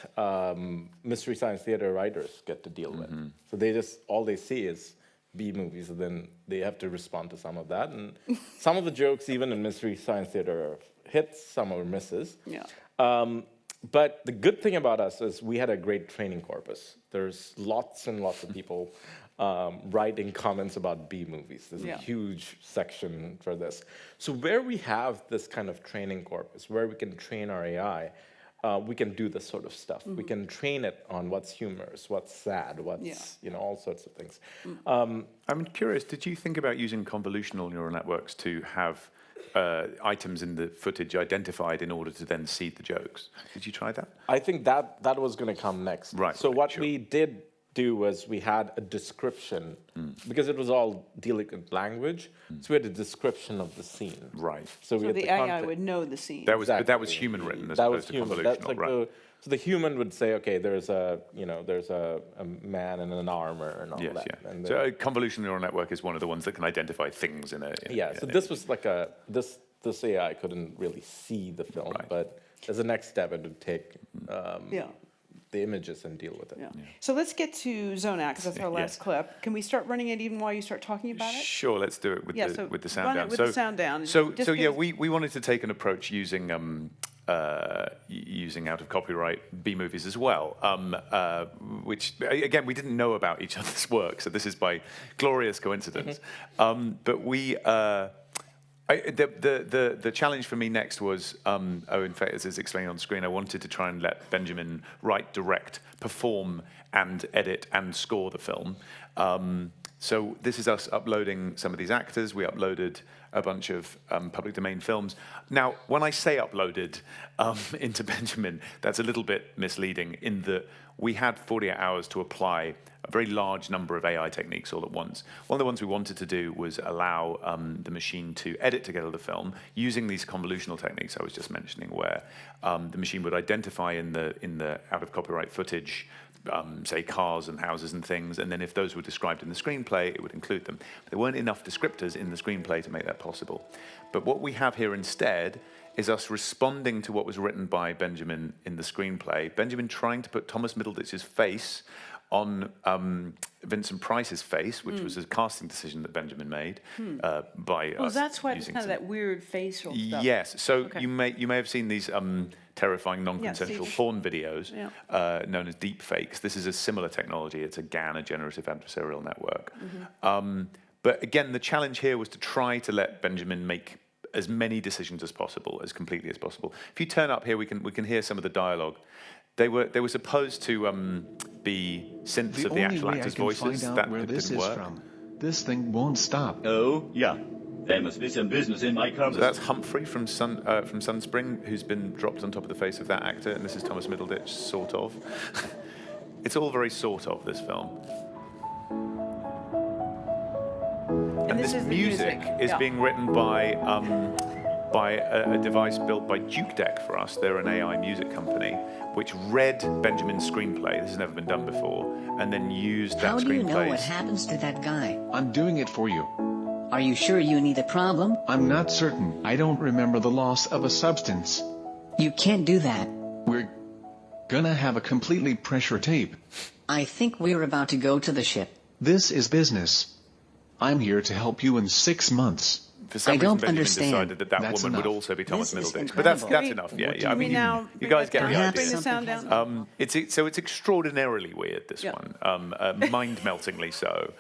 Mystery Science Theater writers get to deal with. So all they see is B movies, and then they have to respond to some of that. And some of the jokes, even in Mystery Science Theater, are hits, some are misses. Yeah. But the good thing about us is we had a great training corpus. There's lots and lots of people writing comments about B movies. There's a huge section for this. So where we have this kind of training corpus, where we can train our AI, we can do this sort of stuff. We can train it on what's humorous, what's sad, what's, all sorts of things. I'm curious, did you think about using convolutional neural networks to have items in the footage identified in order to then seed the jokes? Did you try that? I think that was going to come next. Right. So what we did do was we had a description, because it was all dealing with language, so we had a description of the scene. Right. So So, we had the AI would know the scene. But that was human written as opposed to convolutional, That's like right? so the human would say, okay, there's a man in an armor and all Yes, that. yeah. And So a convolutional neural network is one of the ones that can identify things in a... so this was like this AI couldn't really see the film, but as a next step, it would take the images and deal with it. So let's get to Zone Out, because that's our last clip. Can we start running it even while you start talking about it? Sure, let's do it with the sound run down. It with the sound down. So we wanted to take an approach using using out of copyright B movies as well, which again we didn't know about each other's work, so this is by glorious coincidence. But we. The challenge for me next was, in fact, as is explained on the screen, I wanted to try and let Benjamin write, direct, perform, and edit and score the film. So this is us uploading some of these actors. We uploaded a bunch of public domain films. Now, when I say uploaded into Benjamin, that's a little bit misleading in that we had 48 hours to apply a very large number of AI techniques all at once. One of the ones we wanted to do was allow the machine to edit together the film using these convolutional techniques I was just mentioning, where the machine would identify in the out of copyright footage, say cars and houses and things, and then if those were described in the screenplay, it would include them. But there weren't enough descriptors in the screenplay to make that possible. But what we have here instead is us responding to what was written by Benjamin in the screenplay. Benjamin trying to put Thomas Middleditch's face on Vincent Price's face, which was a casting decision that Benjamin made by us. That's why it's kind of that weird facial stuff. Yes, so you may have seen these terrifying non-consensual porn videos known as deep fakes. This is a similar technology. It's a GAN, a generative adversarial network. But again, the challenge here was to try to let Benjamin make as many decisions as possible, as completely as possible. If you turn up here, we can hear some of the dialogue. They were supposed to be synths of the actual actors' voices. That didn't work. This thing won't stop. Oh, yeah. There must be some business in my car. So that's Humphrey from Sunspring, who's been dropped on top of the face of that actor, and this is Thomas Middleditch, sort of. It's all very sort of, this film. And this music is being written by a device built by Duke Deck for us. They're an AI music company, which read Benjamin's screenplay. This has never been done before, and then used that screenplay. How do you know what happens to that guy? I'm doing it for you. Are you sure you need a problem? I'm not certain. I don't remember the loss of a substance. You can't do that. We're gonna have a completely pressure tape. I think we're about to go to the ship. This is business. I'm here to help you in 6 months. For some reason, Benjamin decided that woman would also be Thomas Middleditch. But that's enough, I mean, you guys get the idea. Bring the sound down. It's extraordinarily weird, this one. Mind-meltingly so.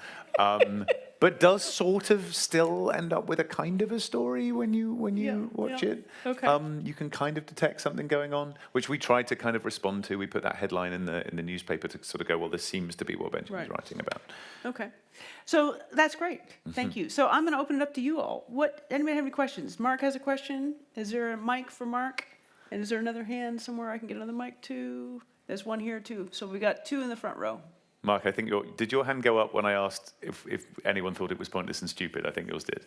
But does sort of still end up with a kind of a story when you watch it. Okay. You can kind of detect something going on, which we tried to kind of respond to. We put that headline in the newspaper to sort of go, well, this seems to be what Benjamin's writing about. Okay. So that's great. Thank you. So I'm going to open it up to you all. Anybody have any questions? Mark has a question. Is there a mic for Mark? And is there another hand somewhere I can get another mic to? There's one here too. So we got two in the front row. Mark, I think did your hand go up when I asked if anyone thought it was pointless and stupid? I think yours did.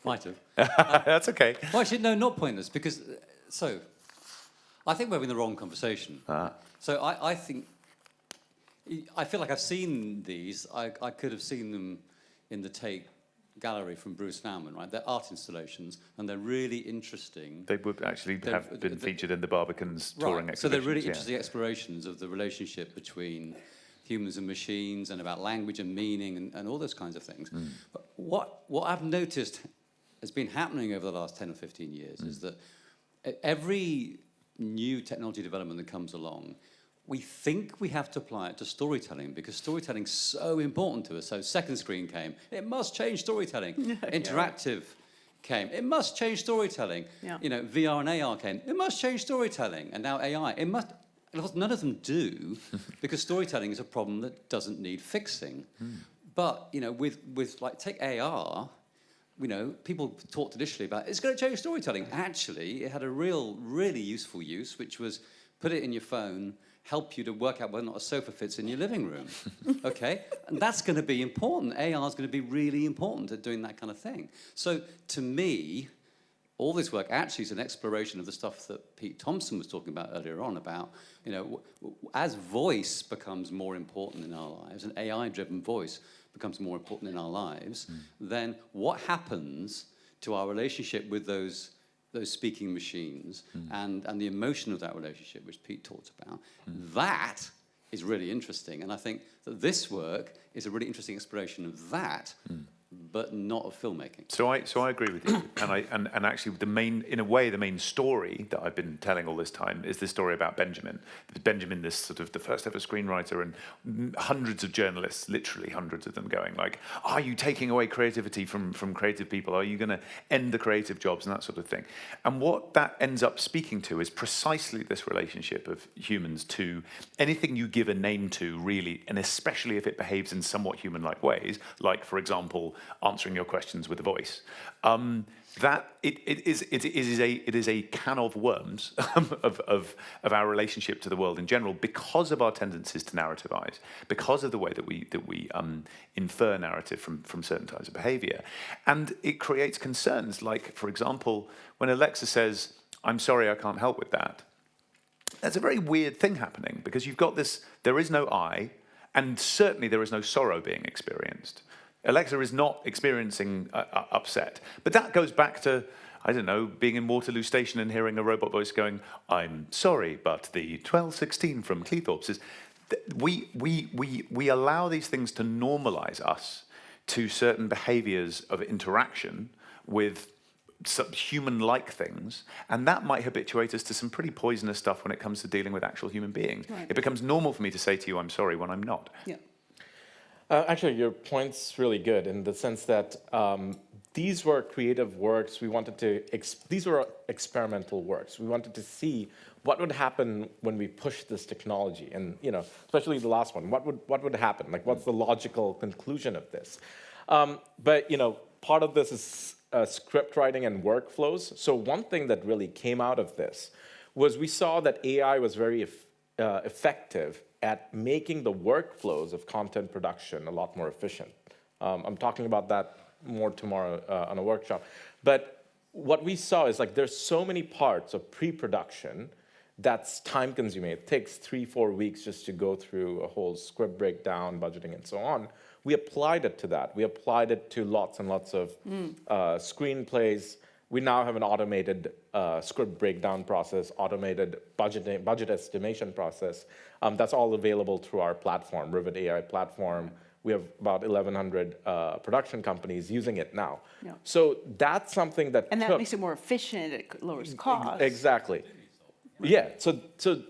Might have. That's okay. Well, actually, no, not pointless, because, I think we're having the wrong conversation. So I feel like I've seen these. I could have seen them in the Tate Gallery from Bruce Nauman, right? They're art installations, and they're really interesting. They would actually have been featured in the Barbican's touring exhibition. So they're really interesting explorations of the relationship between humans and machines, and about language and meaning, and all those kinds of things. But what I've noticed has been happening over the last 10 or 15 years is that every new technology development that comes along, we think we have to apply it to storytelling because storytelling's so important to us. So second screen came, it must change storytelling. Interactive came, it must change storytelling. VR and AR came, it must change storytelling. And now AI, it must. None of them do, because storytelling is a problem that doesn't need fixing. But with like take AR, people talked initially about it's going to change storytelling. Actually, it had a really useful use, which was put it in your phone, help you to work out whether or not a sofa fits in your living room. Okay? And that's going to be important. AR is going to be really important at doing that kind of thing. So to me, all this work actually is an exploration of the stuff that Pete Thompson was talking about earlier on, about, as voice becomes more important in our lives, and AI-driven voice becomes more important in our lives, then what happens to our relationship with those those speaking machines and the emotion of that relationship, which Pete talked about, that is really interesting. And I think that this work is a really interesting exploration of that, but not of filmmaking. So I agree with you, and actually the main story that I've been telling all this time is this story about Benjamin. Benjamin, this sort of the first ever screenwriter, and hundreds of journalists, literally hundreds of them, going like, "Are you taking away creativity from creative people? Are you going to end the creative jobs and that sort of thing?" And what that ends up speaking to is precisely this relationship of humans to anything you give a name to, really, and especially if it behaves in somewhat human-like ways, like for example, answering your questions with a voice. That it is a can of worms of our relationship to the world in general, because of our tendencies to narrativize, because of the way that we infer narrative from certain types of behavior, and it creates concerns. Like, for example, when Alexa says, "I'm sorry, I can't help with that," that's a very weird thing happening, because you've got this. There is no I, and certainly there is no sorrow being experienced. Alexa is not experiencing upset. But that goes back to, I don't know, being in Waterloo Station and hearing a robot voice going, "I'm sorry, but the 1216 from Cleethorpes is..." We allow these things to normalize us to certain behaviors of interaction with some human-like things, and that might habituate us to some pretty poisonous stuff when it comes to dealing with actual human beings. Right. It becomes normal for me to say to you, "I'm sorry," when I'm not. Yeah. Actually, your point's really good in the sense that these were creative works. We wanted to, these were experimental works. We wanted to see what would happen when we push this technology, and especially the last one. What would happen? Like, what's the logical conclusion of this? But part of this is script writing and workflows. So one thing that really came out of this was we saw that AI was very effective at making the workflows of content production a lot more efficient. I'm talking about that more tomorrow on a workshop. But what we saw is, like, there's so many parts of pre-production that's time consuming. It takes 3-4 weeks just to go through a whole script breakdown, budgeting, and so on. We applied it to that. We applied it to lots and lots of screenplays. We now have an automated script breakdown process, automated budget estimation process. That's all available through our platform, Rivet AI platform. We have about 1,100 production companies using it now. Yeah. So that's something that and that makes it more efficient. It lowers costs. Exactly. Yeah. So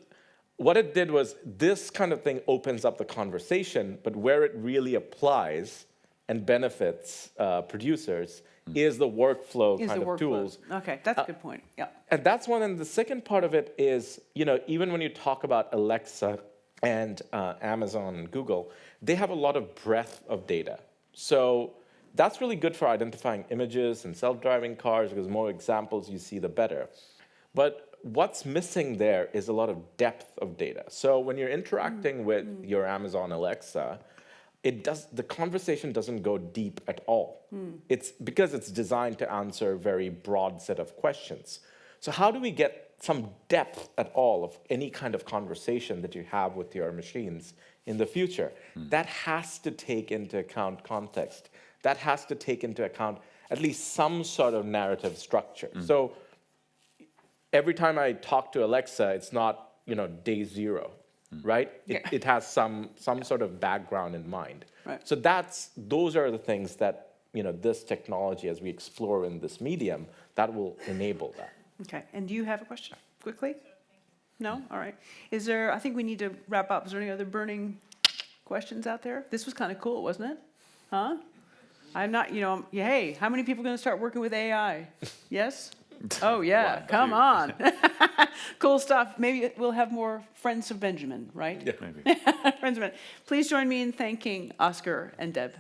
what it did was, this kind of thing opens up the conversation, but where it really applies and benefits producers is the workflow kind of tools. Okay, that's a good point. Yeah. And that's one. And the second part of it is, even when you talk about Alexa and Amazon and Google, they have a lot of breadth of data. So that's really good for identifying images and self-driving cars, because the more examples you see, the better. But what's missing there is a lot of depth of data. So when you're interacting with your Amazon Alexa, the conversation doesn't go deep at all. It's because it's designed to answer a very broad set of questions. So how do we get some depth at all of any kind of conversation that you have with your machines in the future? That has to take into account context. That has to take into account at least some sort of narrative structure. So every time I talk to Alexa, it's not, day zero. Right? It has some sort of background in mind. Right. So those are the things that, this technology, as we explore in this medium, that will enable that. Okay. And do you have a question quickly? No? All right. I think we need to wrap up. Is there any other burning questions out there? This was kind of cool, wasn't it? Huh? I'm not, hey, how many people are going to start working with AI? Yes? Oh, yeah, come on. Cool stuff. Maybe we'll have more Friends of Benjamin, right? Yeah, maybe. Friends of Benjamin. Please join me in thanking Oscar and Deb.